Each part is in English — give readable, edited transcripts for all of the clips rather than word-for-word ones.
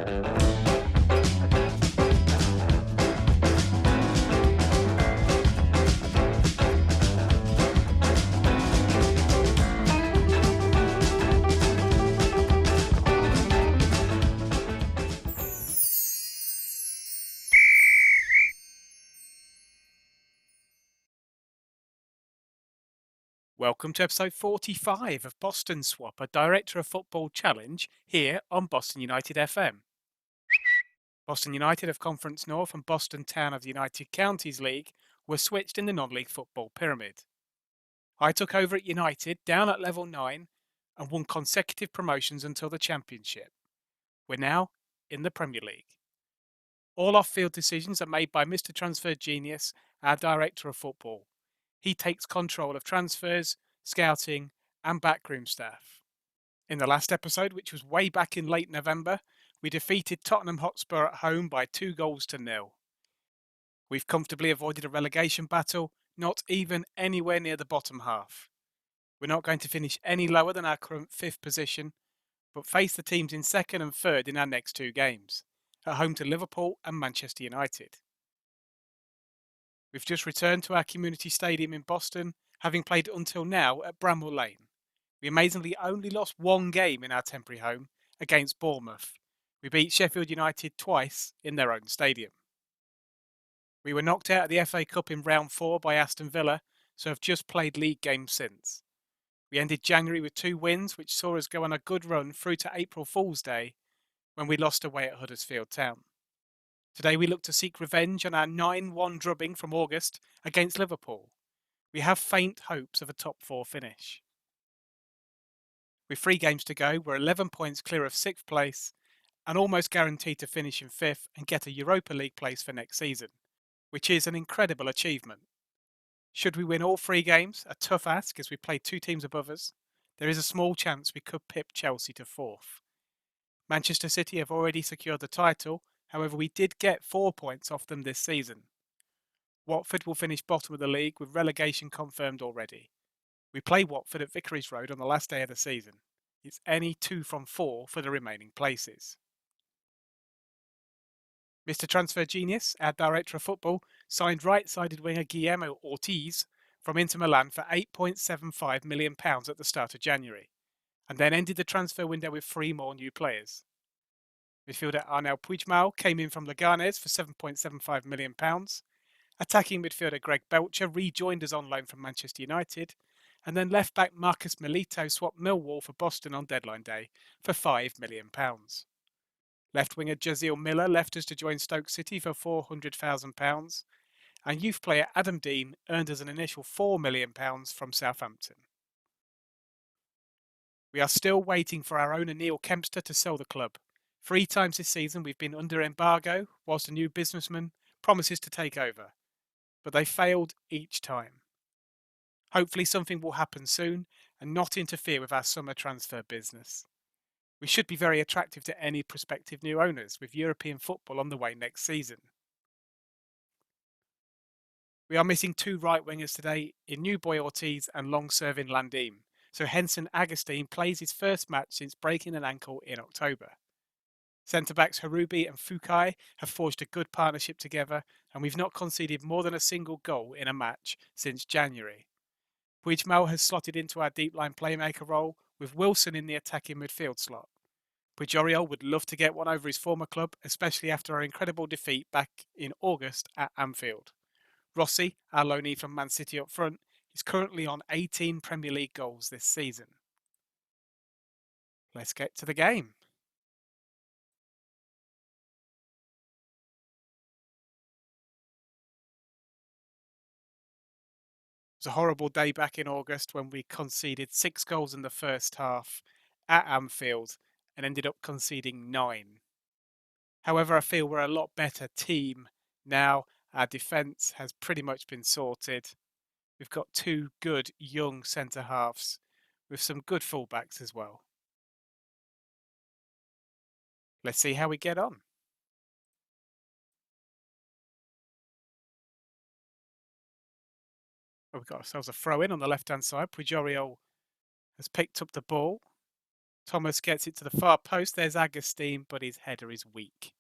Welcome to episode 45 of Boston Swap, a Director of Football challenge here on Boston United FM. Boston United of Conference North and Boston Town of the United Counties League were switched in the non-league football pyramid. I took over at United down at level 9 and won consecutive promotions until the Championship. We're now in the Premier League. All off-field decisions are made by Mr. Transfer Genius, our Director of Football. He takes control of transfers, scouting, and backroom staff. In the last episode, which was way back in late November, we defeated Tottenham Hotspur at home by 2-0. We've comfortably avoided a relegation battle, not even anywhere near the bottom half. We're not going to finish any lower than our current 5th position, but face the teams in 2nd and 3rd in our next 2 games, at home to Liverpool and Manchester United. We've just returned to our community stadium in Boston, having played until now at Bramall Lane. We amazingly only lost 1 game in our temporary home against Bournemouth. We beat Sheffield United twice in their own stadium. We were knocked out of the FA Cup in round 4 by Aston Villa, so have just played league games since. We ended January with 2 wins, which saw us go on a good run through to April Fool's Day, when we lost away at Huddersfield Town. Today we look to seek revenge on our 9-1 drubbing from August against Liverpool. We have faint hopes of a top 4 finish. With 3 games to go, we're 11 points clear of 6th place and almost guaranteed to finish in 5th and get a Europa League place for next season, which is an incredible achievement. Should we win all 3 games, a tough ask as we play 2 teams above us, there is a small chance we could pip Chelsea to 4th. Manchester City have already secured the title. However, we did get 4 points off them this season. Watford will finish bottom of the league with relegation confirmed already. We play Watford at Vicarage Road on the last day of the season. It's any 2 from 4 for the remaining places. Mr. Transfer Genius, our Director of Football, signed right-sided winger Guillermo Ortiz from Inter Milan for £8.75 million at the start of January, and then ended the transfer window with 3 more new players. Midfielder Arnel Puigmal came in from Leganes for £7.75 million. Attacking midfielder Greg Belcher rejoined us on loan from Manchester United. And then left-back Marcus Milito swapped Millwall for Boston on deadline day for £5 million. Left-winger Jazeel Miller left us to join Stoke City for £400,000. And youth player Adam Dean earned us an initial £4 million from Southampton. We are still waiting for our owner Neil Kempster to sell the club. 3 times this season we've been under embargo whilst a new businessman promises to take over, but they failed each time. Hopefully something will happen soon and not interfere with our summer transfer business. We should be very attractive to any prospective new owners with European football on the way next season. We are missing 2 right wingers today in New Boy Ortiz and long-serving Landim, so Henson Agustin plays his first match since breaking an ankle in October. Centre-backs Harubi and Fukai have forged a good partnership together, and we've not conceded more than a single goal in a match since January. Puigmal has slotted into our deep-line playmaker role, with Wilson in the attacking midfield slot. Puigoriol would love to get one over his former club, especially after our incredible defeat back in August at Anfield. Rossi, our loanee from Man City up front, is currently on 18 Premier League goals this season. Let's get to the game. It was a horrible day back in August when we conceded 6 goals in the first half at Anfield and ended up conceding 9. However, I feel we're a lot better team now. Our defence has pretty much been sorted. We've got 2 good young centre-halves with some good full-backs as well. Let's see how we get on. We've got ourselves a throw-in on the left-hand side. Puigoriol has picked up the ball Thomas gets it to the far post. There's Agustin, but his header is weak.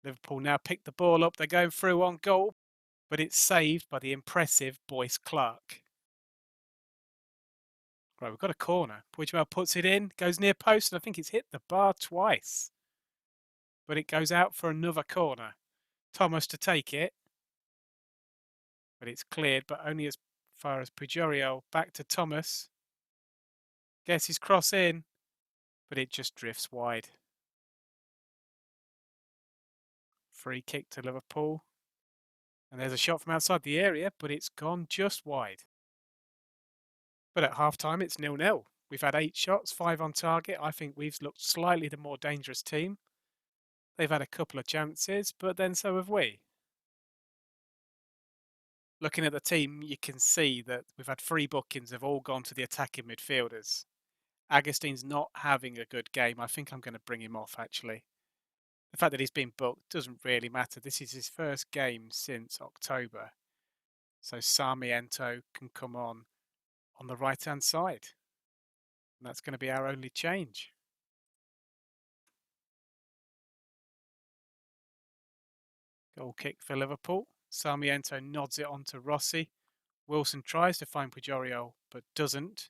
Liverpool now pick the ball up. They're going through on goal, but it's saved by the impressive Boyce Clark. Right, we've got a corner. Puigdemont puts it in, goes near post, and I think it's hit the bar twice. But it goes out for another corner. Thomas to take it. But it's cleared, but only as far as Pujorio. Back to Thomas. Gets his cross in, but it just drifts wide. Free kick to Liverpool. And there's a shot from outside the area, but it's gone just wide. But at half-time, it's 0-0. We've had 8 shots, 5 on target. I think we've looked slightly the more dangerous team. They've had a couple of chances, but then so have we. Looking at the team, you can see that we've had 3 bookings have all gone to the attacking midfielders. Agustin's not having a good game. I think I'm going to bring him off, actually. The fact that he's been booked doesn't really matter. This is his first game since October. So Sarmiento can come on the right-hand side. And that's going to be our only change. Goal kick for Liverpool. Sarmiento nods it on to Rossi. Wilson tries to find Pujorio, but doesn't.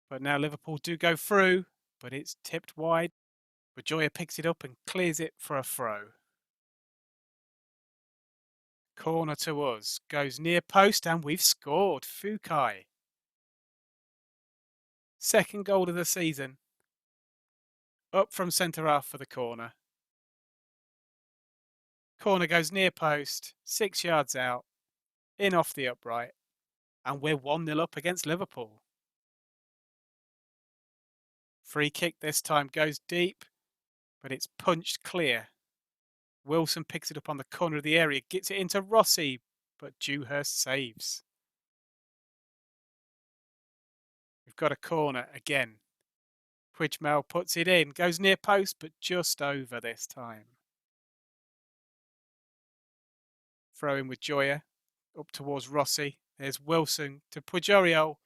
But now Liverpool do go through, but it's tipped wide. Pujorio picks it up and clears it for a throw. Corner to us. Goes near post and we've scored. Fukai. Second goal of the season. Up from centre half for the corner. Corner goes near post, 6 yards out, in off the upright, and we're 1-0 up against Liverpool. Free kick this time goes deep, but it's punched clear. Wilson picks it up on the corner of the area, gets it into Rossi, but Dewhurst saves. We've got a corner again. Puigdemont puts it in, goes near post, but just over this time. Throw in with Joya, up towards Rossi. There's Wilson to Pujorio,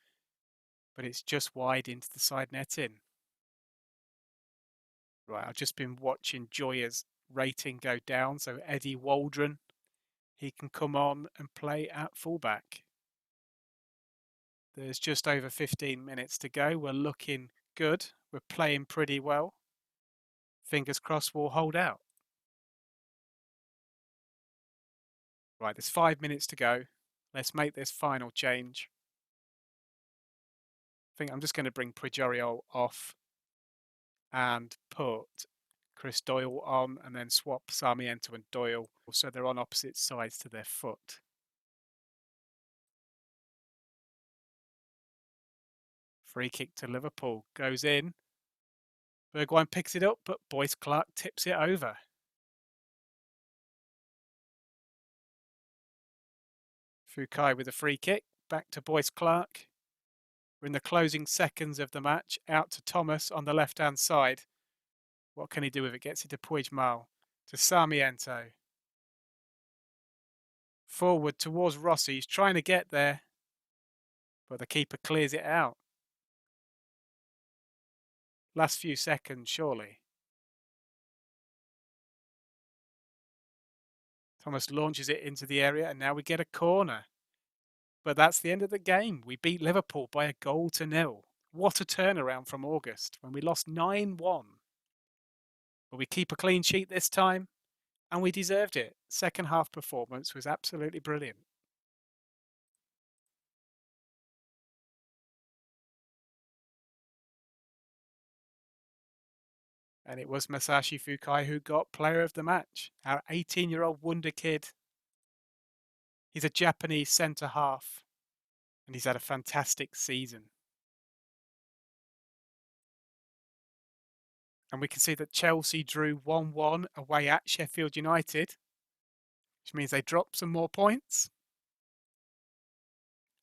but it's just wide into the side netting. Right, I've just been watching Joya's rating go down, so Eddie Waldron, he can come on and play at fullback. There's just over 15 minutes to go. We're looking good. We're playing pretty well. Fingers crossed we'll hold out. Right, there's 5 minutes to go. Let's make this final change. I think I'm just going to bring Pujorio off and put Chris Doyle on and then swap Sarmiento and Doyle so they're on opposite sides to their foot. Free kick to Liverpool, goes in. Bergwijn picks it up, but Boyce Clark tips it over. Fukai with a free kick, back to Boyce Clark. We're in the closing seconds of the match, out to Thomas on the left-hand side. What can he do with it? Gets it to Puigdemont, to Sarmiento. Forward towards Rossi, he's trying to get there, but the keeper clears it out. Last few seconds, surely. Thomas launches it into the area, and now we get a corner. But that's the end of the game. We beat Liverpool by 1-0. What a turnaround from August when we lost 9-1. But we keep a clean sheet this time, and we deserved it. Second half performance was absolutely brilliant. And it was Masashi Fukai who got player of the match. Our 18-year-old wonder kid. He's a Japanese centre half, and he's had a fantastic season. And we can see that Chelsea drew 1-1 away at Sheffield United, which means they dropped some more points.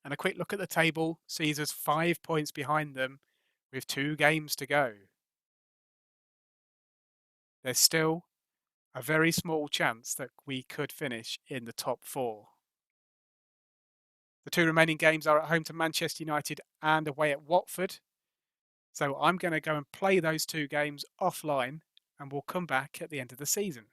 And a quick look at the table sees us 5 points behind them with 2 games to go. There's still a very small chance that we could finish in the top 4. The two remaining games are at home to Manchester United and away at Watford. So I'm going to go and play those two games offline and we'll come back at the end of the season.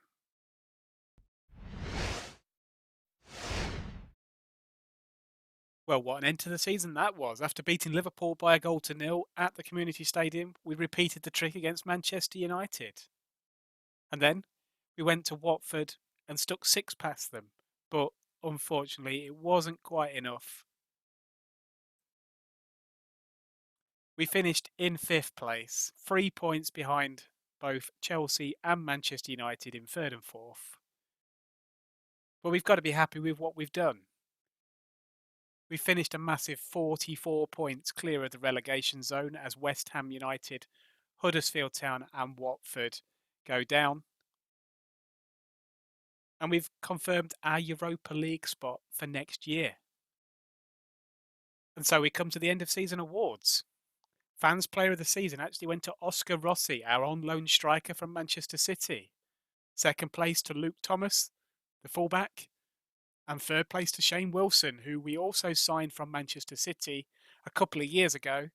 Well, what an end to the season that was. After beating Liverpool by 1-0 at the Community Stadium, we repeated the trick against Manchester United. And then we went to Watford and stuck six past them. But unfortunately, it wasn't quite enough. We finished in fifth place, 3 points behind both Chelsea and Manchester United in third and fourth. But we've got to be happy with what we've done. We finished a massive 44 points clear of the relegation zone as West Ham United, Huddersfield Town and Watford go down. And we've confirmed our Europa League spot for next year. And so we come to the end of season awards. Fans Player of the Season actually went to Oscar Rossi, our on-loan striker from Manchester City. Second place to Luke Thomas, the fullback. And third place to Shane Wilson, who we also signed from Manchester City a couple of years ago,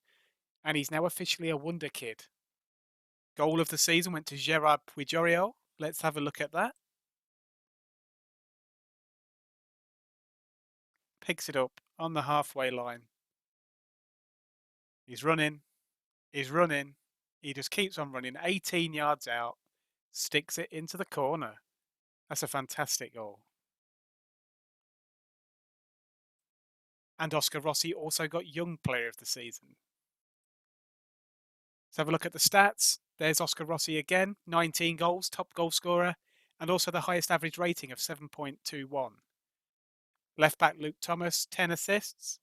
and he's now officially a wonder kid. Goal of the season went to Gerard Pujoriol. Let's have a look at that. Picks it up on the halfway line. He's running. He just keeps on running. 18 yards out. Sticks it into the corner. That's a fantastic goal. And Oscar Rossi also got Young Player of the Season. Let's have a look at the stats. There's Oscar Rossi again, 19 goals, top goal scorer, and also the highest average rating of 7.21. Left back Luke Thomas, 10 assists.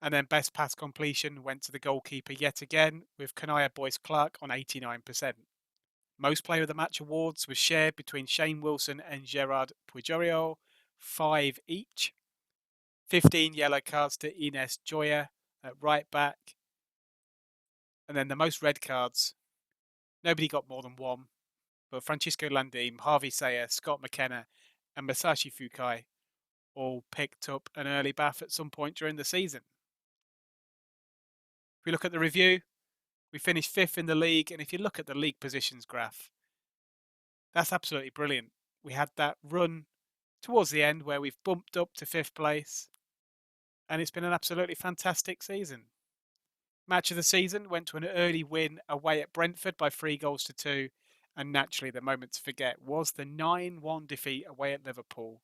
And then best pass completion went to the goalkeeper yet again, with Kanaya Boyce-Clark on 89%. Most Player of the Match awards was shared between Shane Wilson and Gerard Pujoriol, 5 each. 15 yellow cards to Ines Joya at right back. And then the most red cards, nobody got more than one, but Francisco Landim, Harvey Sayer, Scott McKenna, and Masashi Fukai all picked up an early bath at some point during the season. If we look at the review, we finished fifth in the league, and if you look at the league positions graph, that's absolutely brilliant. We had that run towards the end where we've bumped up to fifth place, and it's been an absolutely fantastic season. Match of the season went to an early win away at Brentford by 3-2, and naturally the moment to forget was the 9-1 defeat away at Liverpool,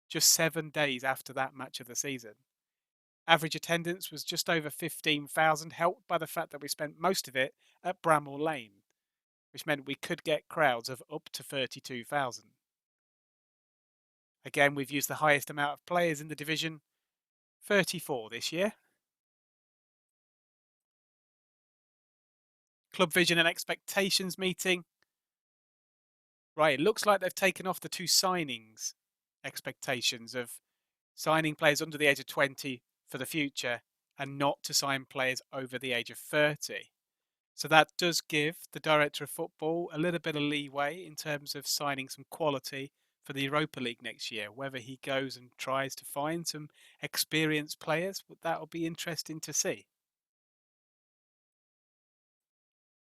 just 7 days after that match of the season. Average attendance was just over 15,000, helped by the fact that we spent most of it at Bramall Lane, which meant we could get crowds of up to 32,000. Again, we've used the highest amount of players in the division, 34 this year. Club Vision and Expectations meeting. Right, it looks like they've taken off the two signings expectations of signing players under the age of 20 for the future and not to sign players over the age of 30. So that does give the director of football a little bit of leeway in terms of signing some quality for the Europa League next year. Whether he goes and tries to find some experienced players, that'll be interesting to see.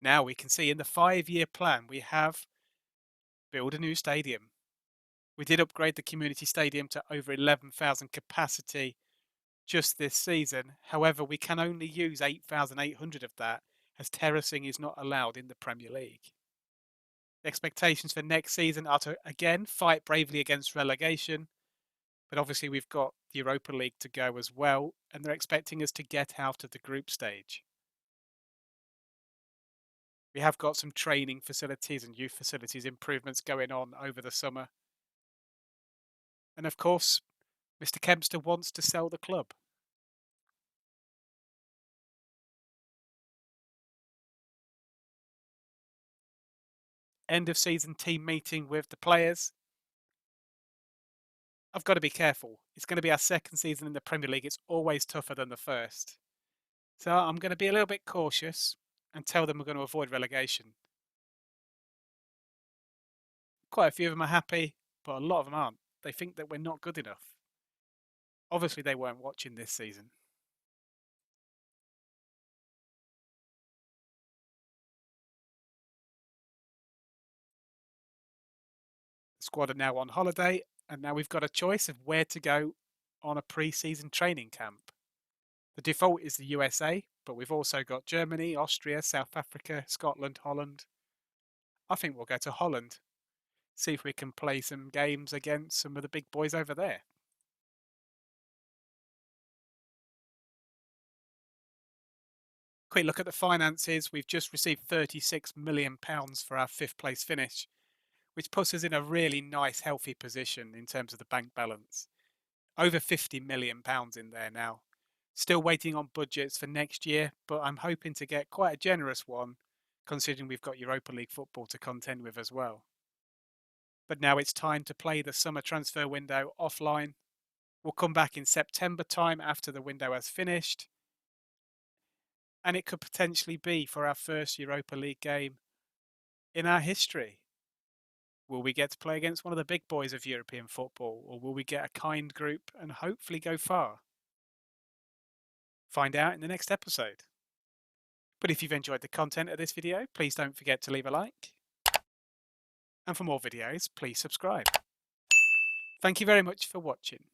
Now we can see in the 5-year plan we have build a new stadium. We did upgrade the community stadium to over 11,000 capacity just this season. However, we can only use 8,800 of that as terracing is not allowed in the Premier League. The expectations for next season are to, again, fight bravely against relegation. But obviously we've got the Europa League to go as well, and they're expecting us to get out of the group stage. We have got some training facilities and youth facilities improvements going on over the summer. And of course, Mr. Kempster wants to sell the club. End of season team meeting with the players. I've got to be careful. It's going to be our second season in the Premier League. It's always tougher than the first. So I'm going to be a little bit cautious and tell them we're going to avoid relegation. Quite a few of them are happy, but a lot of them aren't. They think that we're not good enough. Obviously, they weren't watching this season. The squad are now on holiday, and now we've got a choice of where to go on a pre-season training camp. The default is the USA, but we've also got Germany, Austria, South Africa, Scotland, Holland. I think we'll go to Holland, see if we can play some games against some of the big boys over there. Quick look at the finances. We've just received £36 million for our fifth place finish, which puts us in a really nice, healthy position in terms of the bank balance. Over £50 million in there now. Still waiting on budgets for next year, but I'm hoping to get quite a generous one, considering we've got Europa League football to contend with as well. But now it's time to play the summer transfer window offline. We'll come back in September time after the window has finished, and it could potentially be for our first Europa League game in our history. Will we get to play against one of the big boys of European football, or will we get a kind group and hopefully go far? Find out in the next episode. But if you've enjoyed the content of this video, please don't forget to leave a like. And for more videos, please subscribe. Thank you very much for watching.